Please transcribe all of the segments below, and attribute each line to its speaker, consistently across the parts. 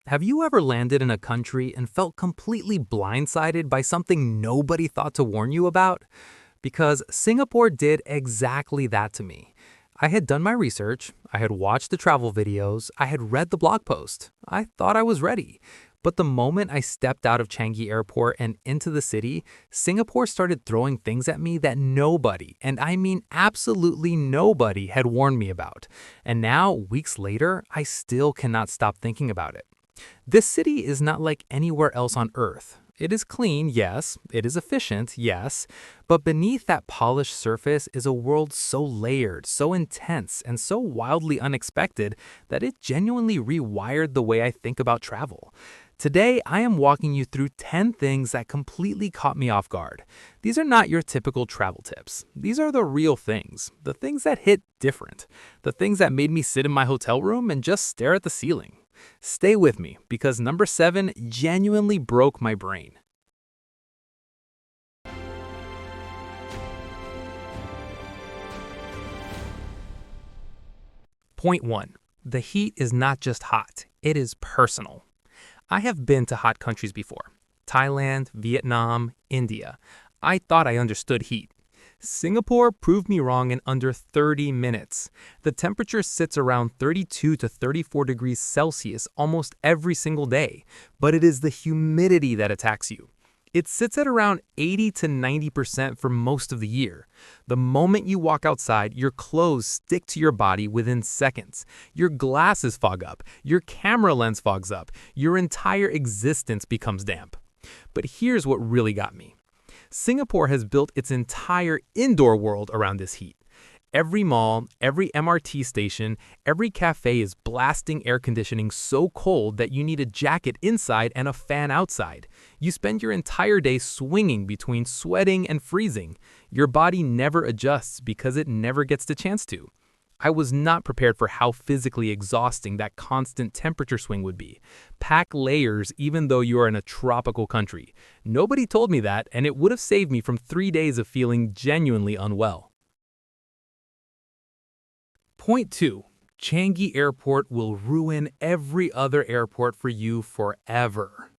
Speaker 1: Have you ever landed in a country and felt completely blindsided by something nobody thought to warn you about? Because Singapore did exactly that to me. I had done my research, I had watched the travel videos, I had read the blog post. I thought I was ready. But the moment I stepped out of Changi Airport and into the city, Singapore started throwing things at me that nobody, and I mean absolutely nobody, had warned me about. And now, weeks later, I still cannot stop thinking about it. This city is not like anywhere else on Earth. It is clean, yes. It is efficient, yes. But beneath that polished surface is a world so layered, so intense, and so wildly unexpected that it genuinely rewired the way I think about travel. Today, I am walking you through 10 things that completely caught me off guard. These are not your typical travel tips. These are the real things, the things that hit different, the things that made me sit in my hotel room and just stare at the ceiling. Stay with me because number 7 genuinely broke my brain. Point 1. The heat is not just hot, it is personal. I have been to hot countries before: Thailand, Vietnam, India. I thought I understood heat. Singapore proved me wrong in under 30 minutes. The temperature sits around 32 to 34 degrees Celsius almost every single day, but it is the humidity that attacks you. It sits at around 80 to 90% for most of the year. The moment you walk outside, your clothes stick to your body within seconds. Your glasses fog up, your camera lens fogs up, your entire existence becomes damp. But here's what really got me. Singapore has built its entire indoor world around this heat. Every mall, every MRT station, every cafe is blasting air conditioning so cold that you need a jacket inside and a fan outside. You spend your entire day swinging between sweating and freezing. Your body never adjusts because it never gets the chance to. I was not prepared for how physically exhausting that constant temperature swing would be. Pack layers even though you are in a tropical country. Nobody told me that, and it would have saved me from 3 days of feeling genuinely unwell. Point 2. Changi Airport will ruin every other airport for you forever.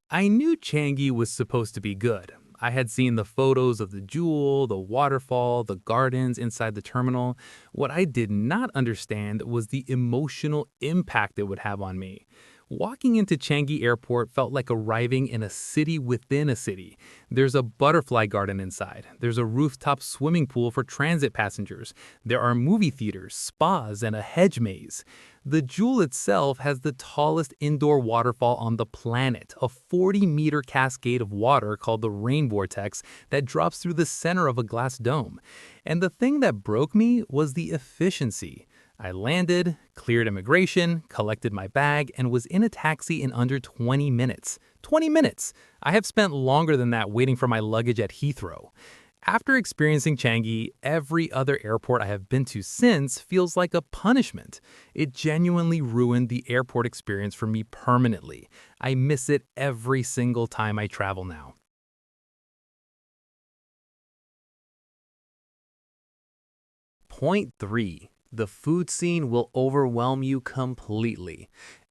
Speaker 1: I knew Changi was supposed to be good. I had seen the photos of the jewel, the waterfall, the gardens inside the terminal. What I did not understand was the emotional impact it would have on me. Walking into Changi Airport felt like arriving in a city within a city. There's a butterfly garden inside. There's a rooftop swimming pool for transit passengers. There are movie theaters, spas, and a hedge maze. The jewel itself has the tallest indoor waterfall on the planet, a 40-meter cascade of water called the rain vortex that drops through the center of a glass dome. And the thing that broke me was the efficiency. I landed, cleared immigration, collected my bag, and was in a taxi in under 20 minutes. 20 minutes! I have spent longer than that waiting for my luggage at Heathrow. After experiencing Changi, every other airport I have been to since feels like a punishment. It genuinely ruined the airport experience for me permanently. I miss it every single time I travel now. Point 3. The food scene will overwhelm you completely.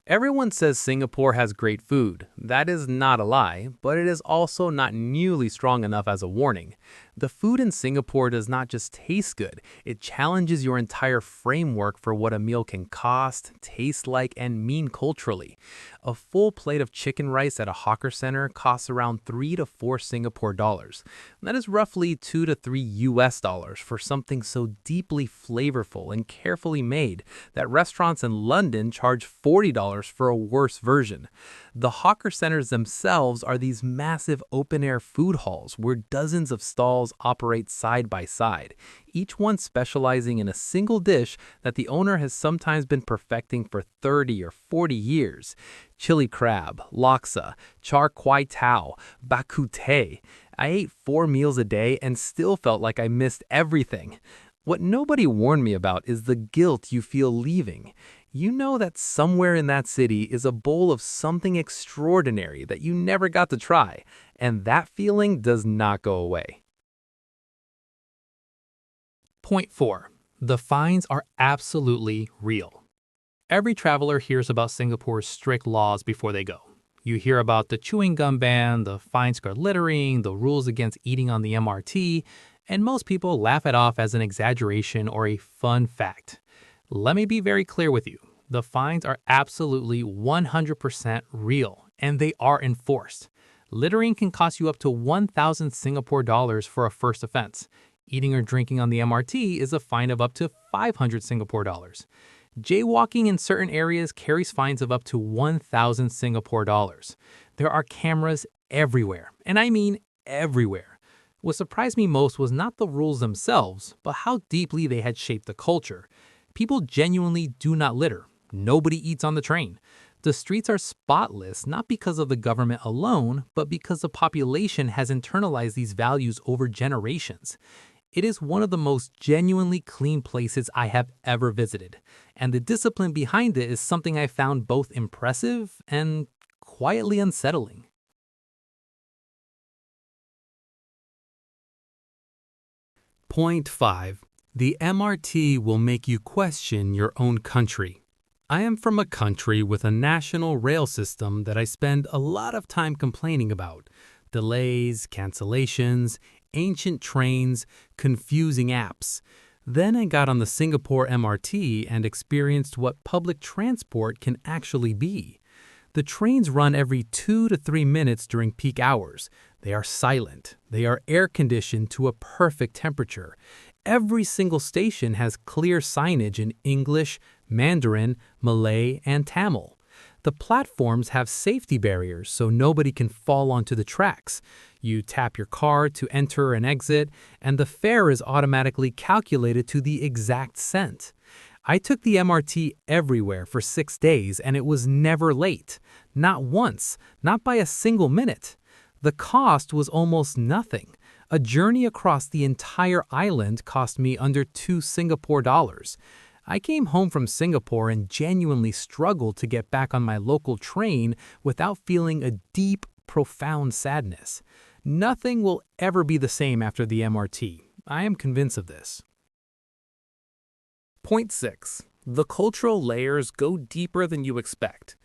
Speaker 1: Everyone says Singapore has great food. That is not a lie, but it is also not nearly strong enough as a warning. The food in Singapore does not just taste good, it challenges your entire framework for what a meal can cost, taste like, and mean culturally. A full plate of chicken rice at a hawker center costs around 3 to 4 Singapore dollars. That is roughly 2 to 3 US dollars for something so deeply flavorful and carefully made that restaurants in London charge $40 for a worse version. The hawker centers themselves are these massive open-air food halls where dozens of stalls operate side by side, each one specializing in a single dish that the owner has sometimes been perfecting for 30 or 40 years. Chili crab, laksa, char kwai tao, bak kut teh. I ate 4 meals a day and still felt like I missed everything. What nobody warned me about is the guilt you feel leaving. You know that somewhere in that city is a bowl of something extraordinary that you never got to try, and that feeling does not go away. Point 4. The fines are absolutely real. Every traveler hears about Singapore's strict laws before they go. You hear about the chewing gum ban, the fines for littering, the rules against eating on the MRT, and most people laugh it off as an exaggeration or a fun fact. Let me be very clear with you. The fines are absolutely 100% real, and they are enforced. Littering can cost you up to 1,000 Singapore dollars for a first offense. Eating or drinking on the MRT is a fine of up to 500 Singapore dollars. Jaywalking in certain areas carries fines of up to 1,000 Singapore dollars. There are cameras everywhere, and I mean everywhere. What surprised me most was not the rules themselves, but how deeply they had shaped the culture. People genuinely do not litter. Nobody eats on the train. The streets are spotless not because of the government alone, but because the population has internalized these values over generations. It is one of the most genuinely clean places I have ever visited, and the discipline behind it is something I found both impressive and quietly unsettling. Point 5. The MRT will make you question your own country. I am from a country with a national rail system that I spend a lot of time complaining about. Delays, cancellations, ancient trains, confusing apps. Then I got on the Singapore MRT and experienced what public transport can actually be. The trains run every 2 to 3 minutes during peak hours. They are silent. They are air-conditioned to a perfect temperature. Every single station has clear signage in English, Mandarin, Malay, and Tamil. The platforms have safety barriers so nobody can fall onto the tracks. You tap your card to enter and exit, and the fare is automatically calculated to the exact cent. I took the MRT everywhere for 6 days and it was never late. Not once, not by a single minute. The cost was almost nothing. A journey across the entire island cost me under 2 Singapore dollars. I came home from Singapore and genuinely struggled to get back on my local train without feeling a deep, profound sadness. Nothing will ever be the same after the MRT. I am convinced of this. Point 6. The cultural layers go deeper than you expect.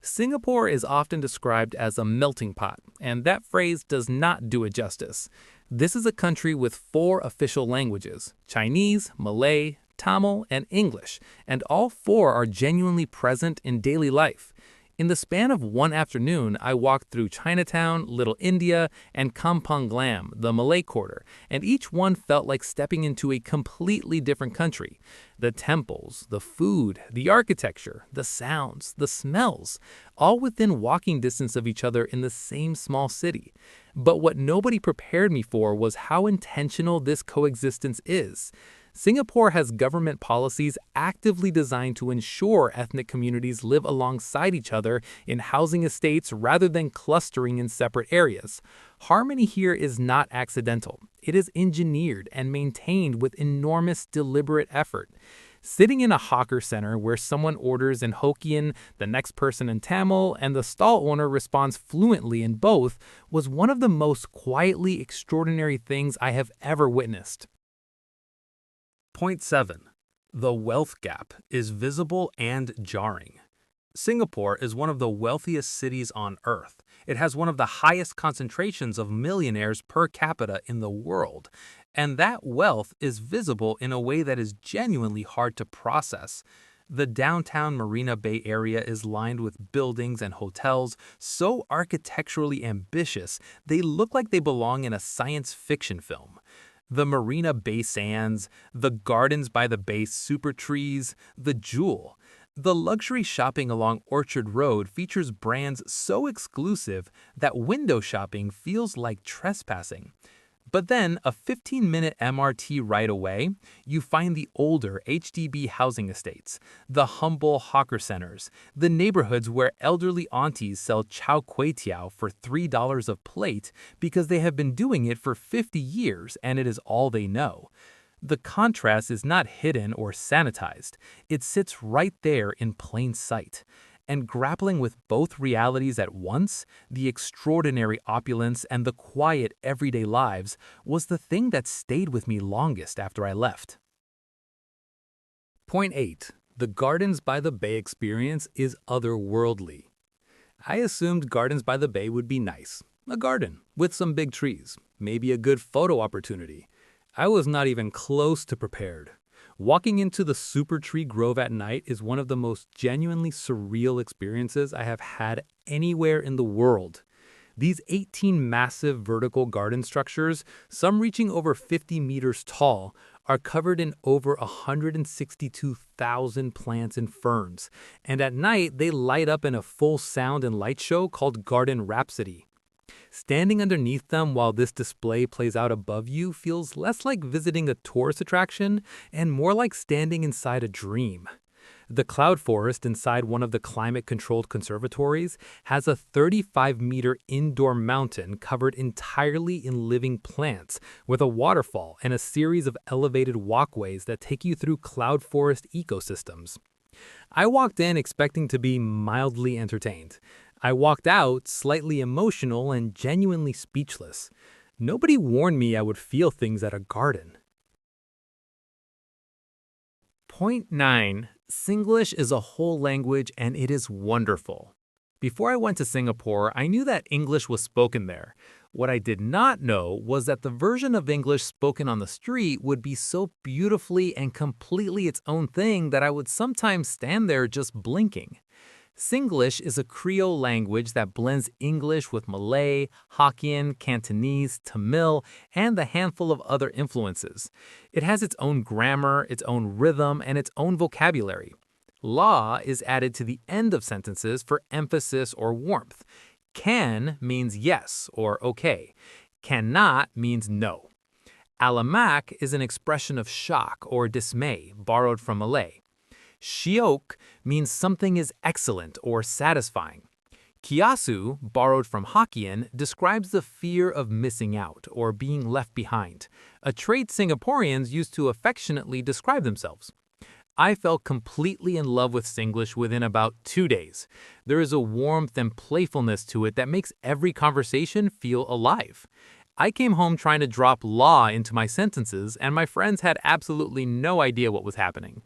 Speaker 1: Singapore is often described as a melting pot, and that phrase does not do it justice. This is a country with 4 official languages: Chinese, Malay, Tamil, and English, and all 4 are genuinely present in daily life. In the span of one afternoon, I walked through Chinatown, Little India, and Kampong Glam, the Malay Quarter, and each one felt like stepping into a completely different country. The temples, the food, the architecture, the sounds, the smells, all within walking distance of each other in the same small city. But what nobody prepared me for was how intentional this coexistence is. Singapore has government policies actively designed to ensure ethnic communities live alongside each other in housing estates rather than clustering in separate areas. Harmony here is not accidental. It is engineered and maintained with enormous deliberate effort. Sitting in a hawker center where someone orders in Hokkien, the next person in Tamil, and the stall owner responds fluently in both was one of the most quietly extraordinary things I have ever witnessed. Point 7. The wealth gap is visible and jarring. Singapore is one of the wealthiest cities on Earth. It has one of the highest concentrations of millionaires per capita in the world, and that wealth is visible in a way that is genuinely hard to process. The downtown Marina Bay area is lined with buildings and hotels so architecturally ambitious they look like they belong in a science fiction film. The Marina Bay Sands, the Gardens by the Bay super trees, the Jewel. The luxury shopping along Orchard Road features brands so exclusive that window shopping feels like trespassing. But then, a 15-minute MRT ride away, you find the older HDB housing estates, the humble hawker centers, the neighborhoods where elderly aunties sell chow kway teow for $3 a plate because they have been doing it for 50 years and it is all they know. The contrast is not hidden or sanitized. It sits right there in plain sight. And grappling with both realities at once, the extraordinary opulence and the quiet everyday lives, was the thing that stayed with me longest after I left. Point 8. The Gardens by the Bay experience is otherworldly. I assumed Gardens by the Bay would be nice. A garden with some big trees, maybe a good photo opportunity. I was not even close to prepared. Walking into the super tree grove at night is one of the most genuinely surreal experiences I have had anywhere in the world. These 18 massive vertical garden structures, some reaching over 50 meters tall, are covered in over 162,000 plants and ferns, and at night they light up in a full sound and light show called Garden Rhapsody. Standing underneath them while this display plays out above you feels less like visiting a tourist attraction and more like standing inside a dream. The cloud forest inside one of the climate-controlled conservatories has a 35-meter indoor mountain covered entirely in living plants, with a waterfall and a series of elevated walkways that take you through cloud forest ecosystems. I walked in expecting to be mildly entertained. I walked out slightly emotional and genuinely speechless. Nobody warned me I would feel things at a garden. Point 9. Singlish is a whole language and it is wonderful. Before I went to Singapore, I knew that English was spoken there. What I did not know was that the version of English spoken on the street would be so beautifully and completely its own thing that I would sometimes stand there just blinking. Singlish is a Creole language that blends English with Malay, Hokkien, Cantonese, Tamil, and a handful of other influences. It has its own grammar, its own rhythm, and its own vocabulary. La is added to the end of sentences for emphasis or warmth. Can means yes or okay. Cannot means no. Alamak is an expression of shock or dismay, borrowed from Malay. Shiok means something is excellent or satisfying. Kiasu, borrowed from Hokkien, describes the fear of missing out or being left behind, a trait Singaporeans use to affectionately describe themselves. I fell completely in love with Singlish within about 2 days. There is a warmth and playfulness to it that makes every conversation feel alive. I came home trying to drop law into my sentences, and my friends had absolutely no idea what was happening.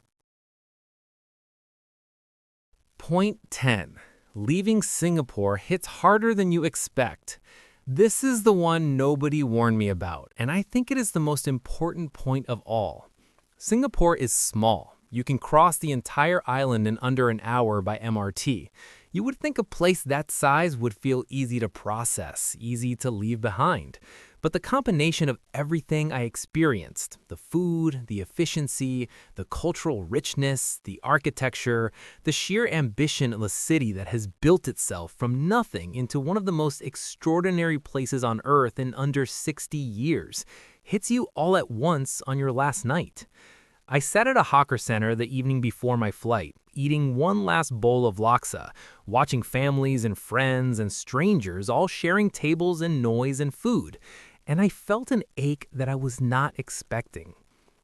Speaker 1: Point 10. Leaving Singapore hits harder than you expect. This is the one nobody warned me about, and I think it is the most important point of all. Singapore is small. You can cross the entire island in under an hour by MRT. You would think a place that size would feel easy to process, easy to leave behind. But the combination of everything I experienced, the food, the efficiency, the cultural richness, the architecture, the sheer ambition of a city that has built itself from nothing into one of the most extraordinary places on Earth in under 60 years, hits you all at once on your last night. I sat at a hawker center the evening before my flight, eating one last bowl of laksa, watching families and friends and strangers all sharing tables and noise and food, and I felt an ache that I was not expecting.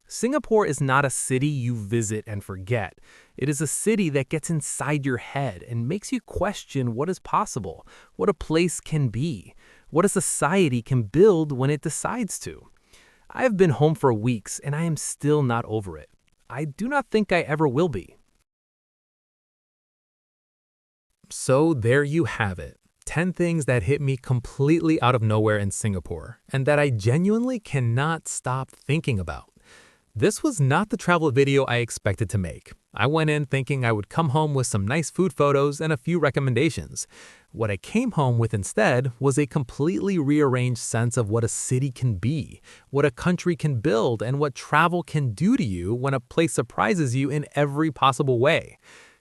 Speaker 1: Singapore is not a city you visit and forget. It is a city that gets inside your head and makes you question what is possible, what a place can be, what a society can build when it decides to. I have been home for weeks and I am still not over it. I do not think I ever will be. So there you have it. 10 things that hit me completely out of nowhere in Singapore and that I genuinely cannot stop thinking about. This was not the travel video I expected to make. I went in thinking I would come home with some nice food photos and a few recommendations. What I came home with instead was a completely rearranged sense of what a city can be, what a country can build, and what travel can do to you when a place surprises you in every possible way.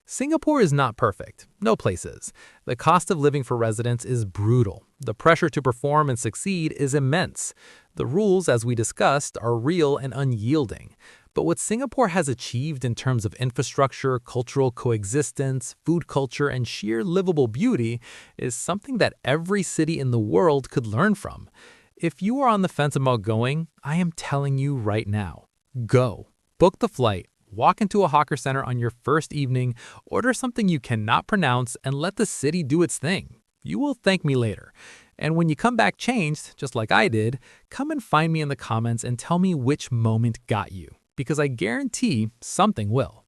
Speaker 1: Singapore is not perfect. No place is. The cost of living for residents is brutal. The pressure to perform and succeed is immense. The rules, as we discussed, are real and unyielding. But what Singapore has achieved in terms of infrastructure, cultural coexistence, food culture, and sheer livable beauty is something that every city in the world could learn from. If you are on the fence about going, I am telling you right now, go. Book the flight. Walk into a hawker center on your first evening, order something you cannot pronounce, and let the city do its thing. You will thank me later. And when you come back changed, just like I did, come and find me in the comments and tell me which moment got you, because I guarantee something will.